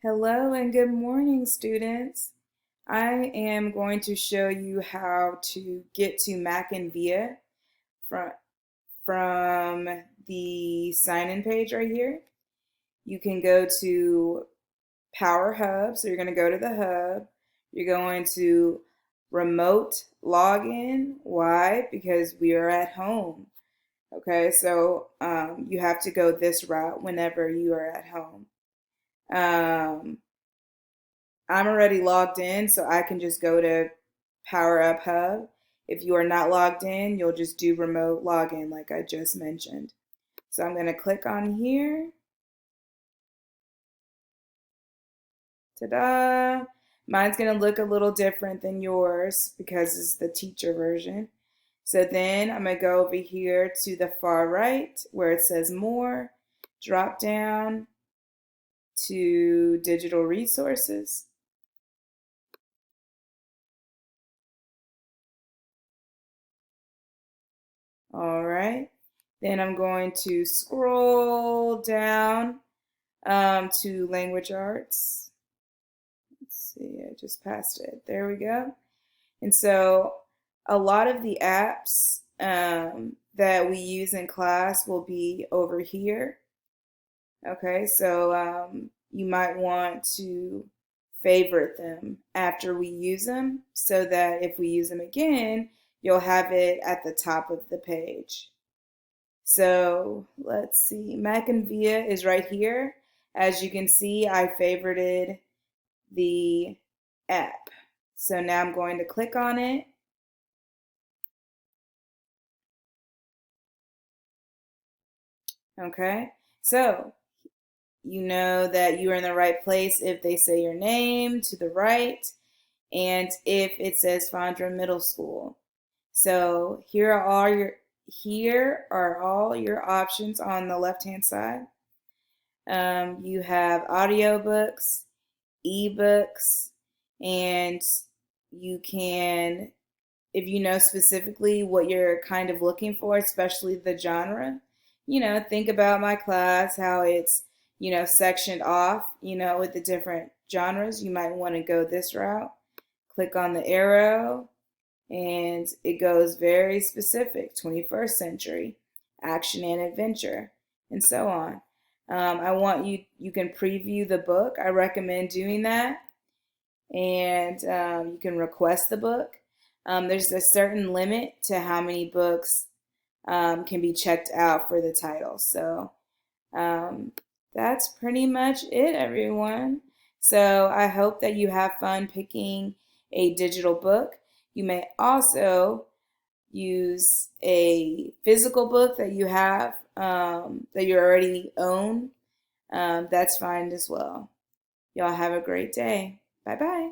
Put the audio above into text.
Hello and good morning, students. I am going to show you how to get to Mackinvia from, from the sign-in page right here. You can go to Power Hub, so you're going to go to the hub. You're going to remote login. Why? Because we are at home. Okay, so you have to go this route whenever you are at home. I'm already logged in, so I can just go to Power Up Hub. If you are not logged in, you'll just do remote login like I just mentioned. So I'm going to click on here. Ta-da! Mine's going to look a little different than yours because it's the teacher version. So then I'm going to go over here to the far right where it says more, drop down to digital resources. All right, then I'm going to scroll down to language arts. Let's see, I just passed it. There we go. And so a lot of the apps that we use in class will be over here. Okay, so you might want to favorite them after we use them so that if we use them again, you'll have it at the top of the page. So let's see, Mackinvia is right here. As you can see, I favorited the app. So now I'm going to click on it. Okay, so you know that you are in the right place if they say your name to the right and if it says Fondra Middle School. So here are all your options on the left-hand side. You have audiobooks, ebooks, and you can, if you know specifically what you're kind of looking for, especially the genre, think about my class, how it's, sectioned off, with the different genres. You might want to go this route. Click on the arrow, and it goes very specific, 21st century, action and adventure, and so on. I want you can preview the book. I recommend doing that. And you can request the book. There's a certain limit to how many books can be checked out for the title. So that's pretty much it, everyone. So I hope that you have fun picking a digital book. You may also use a physical book that you have that you already own. That's fine as well. Y'all have a great day. Bye-bye.